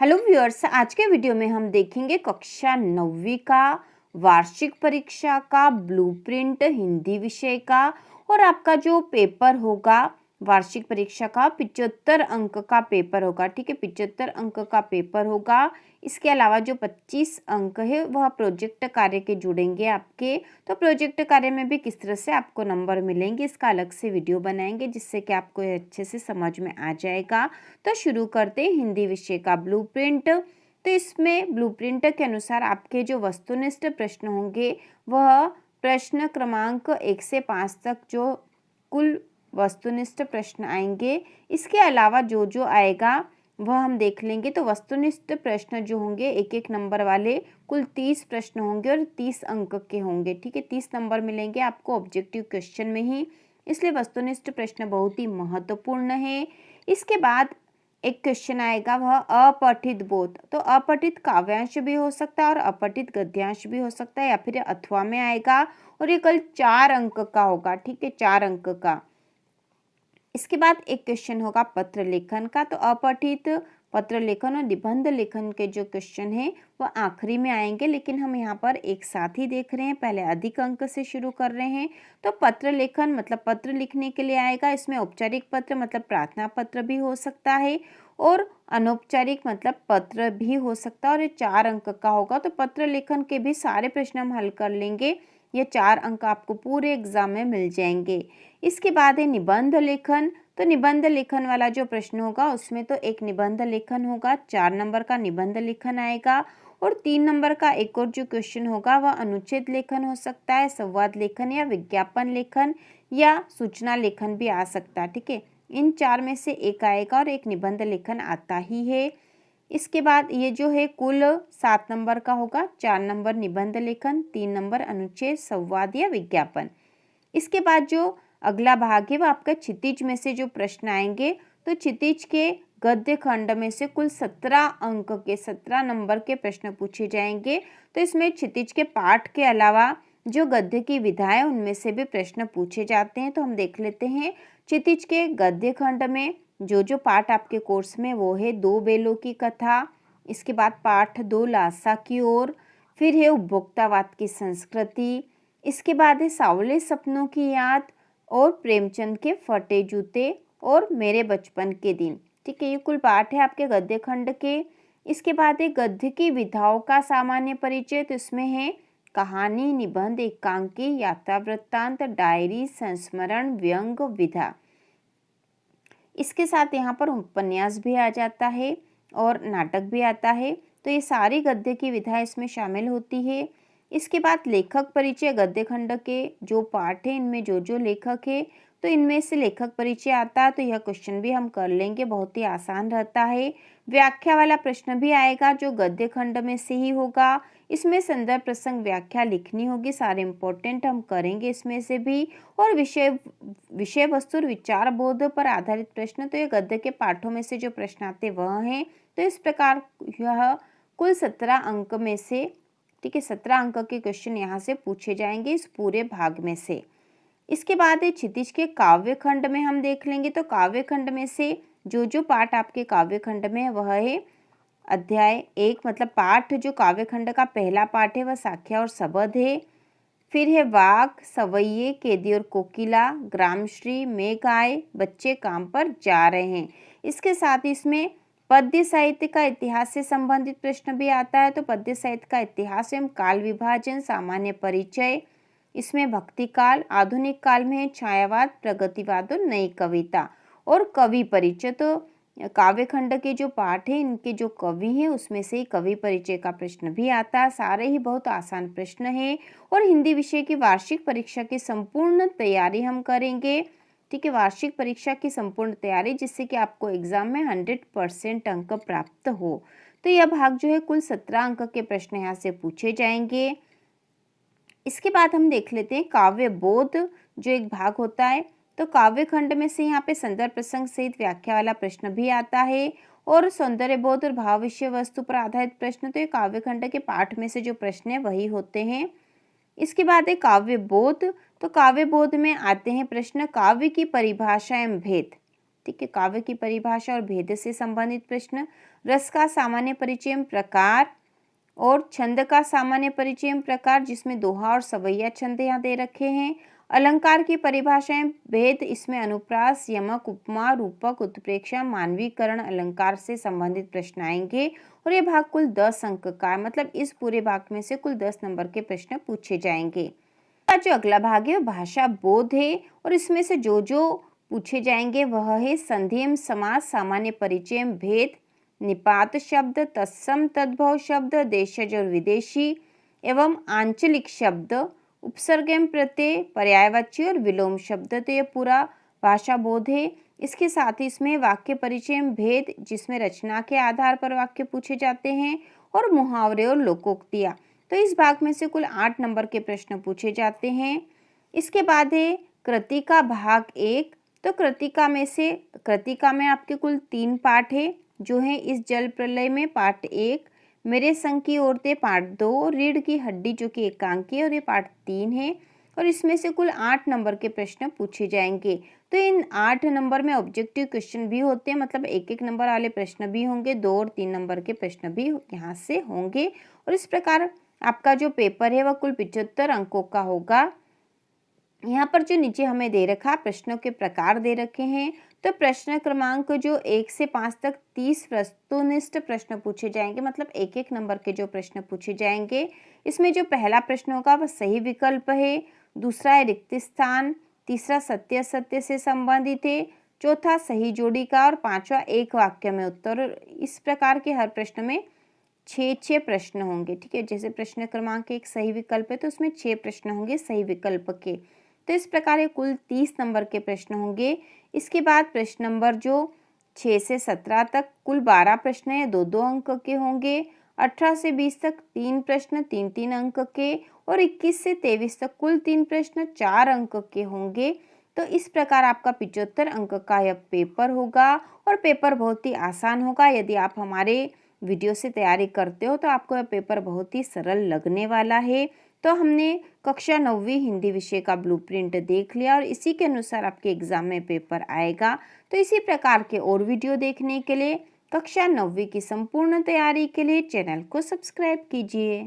Hello viewers, आज के video में हम देखेंगे कक्षा 9वीं का वार्षिक परीक्षा का ब्लूप्रिंट हिंदी विषय का। और आपका जो पेपर होगा वार्षिक परीक्षा का 75 अंक का पेपर होगा। ठीक है, 75 अंक का पेपर होगा। इसके अलावा जो 25 अंक है वह प्रोजेक्ट कार्य के जुड़ेंगे आपके। तो प्रोजेक्ट कार्य में भी किस तरह से आपको नंबर मिलेंगे इसका अलग से वीडियो बनाएंगे, जिससे कि आपको अच्छे से समझ में आ जाएगा। तो शुरू करते हैं हिंदी विषय का ब्लूप्रिंट। तो इसमें ब्लूप्रिंट के अनुसार आपके जो वस्तुनिष्ठ प्रश्न होंगे वह प्रश्न क्रमांक 1 से 5 तक जो कुल वस्तुनिष्ठ प्रश्न आएंगे। इसके अलावा जो जो आएगा वह हम देख लेंगे। तो वस्तुनिष्ठ प्रश्न जो होंगे एक एक नंबर वाले कुल 30 प्रश्न होंगे और 30 अंक के होंगे। ठीक है, 30 नंबर मिलेंगे आपको ऑब्जेक्टिव क्वेश्चन में ही, इसलिए वस्तुनिष्ठ प्रश्न बहुत ही महत्वपूर्ण है। इसके बाद एक क्वेश्चन आएगा वह अपठित बोध। तो अपठित काव्यांश भी हो सकता है और अपठित गद्यांश भी हो सकता है, या फिर अथवा में आएगा और ये कल 4 अंक का होगा। ठीक है, 4 अंक का। इसके बाद एक क्वेश्चन होगा पत्र लेखन का। तो अपठित पत्र लेखन और निबंध लेखन के जो क्वेश्चन है वह आखिरी में आएंगे, लेकिन हम यहाँ पर एक साथ ही देख रहे हैं। पहले अधिक अंक से शुरू कर रहे हैं। तो पत्र लेखन मतलब पत्र लिखने के लिए आएगा। इसमें औपचारिक पत्र मतलब प्रार्थना पत्र भी हो सकता है और अनौपचारिक मतलब पत्र भी हो सकता है, और ये 4 अंक का होगा। तो पत्र लेखन के भी सारे प्रश्न हम हल कर लेंगे। ये 4 अंक आपको पूरे एग्जाम में मिल जाएंगे। इसके बाद है निबंध लेखन। तो निबंध लेखन वाला जो प्रश्न होगा उसमें तो एक निबंध लेखन होगा, 4 नंबर का निबंध लेखन आएगा। और 3 नंबर का एक और जो क्वेश्चन होगा वह अनुच्छेद लेखन हो सकता है, संवाद लेखन या विज्ञापन लेखन या सूचना लेखन भी आ सकता है। ठीक है, इन 4 में से एक आएगा और एक निबंध लेखन आता ही है। इसके बाद ये जो है कुल 7 नंबर का होगा, 4 नंबर निबंध लेखन, 3 नंबर अनुच्छेद, संवाद या विज्ञापन। इसके बाद जो अगला भाग है वो आपका क्षितिज में से जो प्रश्न आएंगे। तो क्षितिज के गद्य खंड में से कुल 17 अंक के 17 नंबर के प्रश्न पूछे जाएंगे। तो इसमें क्षितिज के पाठ के अलावा जो गद्य की विधा है उनमें से भी प्रश्न पूछे जाते हैं। तो हम देख लेते हैं क्षितिज के गद्य खंड में जो जो पाठ आपके कोर्स में वो है 2 बेलों की कथा, इसके बाद पाठ 2 लासा की ओर, फिर है उपभोक्तावाद की संस्कृति, इसके बाद है सावले सपनों की याद और प्रेमचंद के फटे जूते और मेरे बचपन के दिन। ठीक है, ये कुल पाठ है आपके गद्य खंड के। इसके बाद है गद्य की विधाओं का सामान्य परिचय। तो इसमें है कहानी, निबंध, एकांकी, यात्रा वृत्तांत, डायरी, संस्मरण, व्यंग, विधा। इसके साथ यहाँ पर उपन्यास भी आ जाता है और नाटक भी आता है। तो ये सारी गद्य की विधा इसमें शामिल होती है। इसके बाद लेखक परिचय गद्य खंड के जो पाठ है इनमें जो जो लेखक है तो इनमें से लेखक परिचय आता है। तो यह क्वेश्चन भी हम कर लेंगे, बहुत ही आसान रहता है। व्याख्या वाला प्रश्न भी आएगा जो गद्य खंड में से ही होगा। इसमें संदर्भ प्रसंग व्याख्या लिखनी होगी, सारे इंपॉर्टेंट हम करेंगे इसमें से भी। और विषय वस्तु और विचार बोध पर आधारित प्रश्न, तो ये गद्य के पाठों में से जो प्रश्न आते वह हैं। तो इस प्रकार यह कुल 17 अंक में से, ठीक है, 17 अंक के क्वेश्चन यहाँ से पूछे जाएंगे इस पूरे भाग में से। इसके बाद है क्षितिज के काव्य खंड में हम देख लेंगे। तो काव्य खंड में से जो जो पाठ आपके काव्य खंड में है वह है अध्याय 1 मतलब पाठ जो काव्य खंड का पहला पाठ है वह साख्या और सबद है। फिर है वाघ, सवैये, केदी और कोकिला, ग्रामश्री, मेघ आए, बच्चे काम पर जा रहे हैं। इसके साथ इसमें पद्य साहित्य का इतिहास से संबंधित प्रश्न भी आता है। तो पद्य साहित्य का इतिहास एवं काल विभाजन, सामान्य परिचय, इसमें भक्ति काल, आधुनिक काल में है छायावाद, प्रगतिवाद और नई कविता और कवि परिचय। तो काव्य खंड के जो पाठ है इनके जो कवि हैं उसमें से कवि परिचय का प्रश्न भी आता है। सारे ही बहुत आसान प्रश्न है और हिंदी विषय की वार्षिक परीक्षा की संपूर्ण तैयारी हम करेंगे। ठीक है, वार्षिक परीक्षा की संपूर्ण तैयारी जिससे कि आपको एग्जाम में 100% अंक प्राप्त हो। तो यह भाग जो है कुल 17 अंक के प्रश्न यहाँ से पूछे जाएंगे। इसके बाद हम देख लेते हैं काव्य बोध जो एक भाग होता है। तो काव्य खंड में से यहाँ पे संदर्भ प्रसंग सहित व्याख्या वाला प्रश्न भी आता है और सौंदर्य बोध और भाव विषय वस्तु पर आधारित प्रश्न, तो ये काव्य खंड के पाठ में से जो प्रश्न है वही होते हैं। इसके बाद है काव्य बोध। तो काव्य बोध में आते हैं प्रश्न काव्य की परिभाषा एवं भेद। ठीक है। काव्य की परिभाषा और भेद से संबंधित प्रश्न, रस का सामान्य परिचय प्रकार और छंद का सामान्य परिचय प्रकार, जिसमें दोहा और सवैया छंद यहाँ दे रखे हैं। अलंकार की परिभाषाएं, भेद, इसमें अनुप्रास, यमक, उपमा, रूपक, उत्प्रेक्षा, मानवीकरण, अलंकार से संबंधित प्रश्न आएंगे और ये भाग कुल 10 अंक का है, मतलब इस पूरे भाग में से कुल 10 नंबर के प्रश्न पूछे जाएंगे। जो अगला भाग है वो भाषा बोध है और इसमें से जो पूछे जाएंगे वह है संधि एवं समास, सामान्य परिचय, भेद, निपात शब्द, तत्सम तद्भव शब्द, देशज और विदेशी एवं आंचलिक शब्द, उपसर्ग एवं प्रत्यय, पर्यायवाची और विलोम शब्द। तो ये पूरा भाषा बोध है। इसके साथ ही इसमें वाक्य परिचय एवं भेद, जिसमें रचना के आधार पर वाक्य पूछे जाते हैं, और मुहावरे और लोकोक्तियाँ। तो इस भाग में से कुल 8 नंबर के प्रश्न पूछे जाते हैं। इसके बाद है कृतिका भाग 1। तो कृतिका में आपके कुल 3 पाठ है जो है इस जल प्रलय में पार्ट 1, मेरे संग की औरतें पार्ट 2, रीढ़ की हड्डी जो कि एकांकी है और ये पार्ट 3 है। और इसमें से कुल 8 नंबर के प्रश्न पूछे जाएंगे। तो इन 8 नंबर में ऑब्जेक्टिव क्वेश्चन भी होते हैं, मतलब 1-1 नंबर वाले प्रश्न भी होंगे, 2 और 3 नंबर के प्रश्न भी यहाँ से होंगे। और इस प्रकार आपका जो पेपर है वह कुल 75 अंकों का होगा। यहाँ पर जो नीचे हमें दे रखा प्रश्नों के प्रकार दे रखे हैं, तो प्रश्न क्रमांक जो 1 से 5 तक 30 वस्तुनिष्ठ प्रश्न पूछे जाएंगे, मतलब 1-1 नंबर के जो प्रश्न पूछे जाएंगे। इसमें जो पहला प्रश्न होगा वह सही विकल्प है, दूसरा है रिक्त स्थान, तीसरा सत्य असत्य से संबंधित है, चौथा सही जोड़ी का और पांचवा एक वाक्य में उत्तर। इस प्रकार के हर प्रश्न में 6 प्रश्न होंगे, ठीक है। जैसे प्रश्न क्रमांक 1 सही विकल्प है तो उसमें 6 प्रश्न होंगे सही विकल्प के। तो इस प्रकार ये कुल 30 नंबर के प्रश्न होंगे। इसके बाद प्रश्न नंबर जो 6 से 17 तक कुल 12 प्रश्न है, 2-2 अंक के होंगे। 18 से 20 तक 3 प्रश्न 3-3 अंक के, और 21 से 23 तक कुल 3 प्रश्न 4 अंक के होंगे। तो इस प्रकार आपका 75 अंक का यह पेपर होगा, और पेपर बहुत ही आसान होगा। यदि आप हमारे वीडियो से तैयारी करते हो तो आपको यह पेपर बहुत ही सरल लगने वाला है। तो हमने कक्षा 9वीं हिंदी विषय का ब्लूप्रिंट देख लिया और इसी के अनुसार आपके एग्जाम में पेपर आएगा। तो इसी प्रकार के और वीडियो देखने के लिए, कक्षा 9वीं की संपूर्ण तैयारी के लिए चैनल को सब्सक्राइब कीजिए।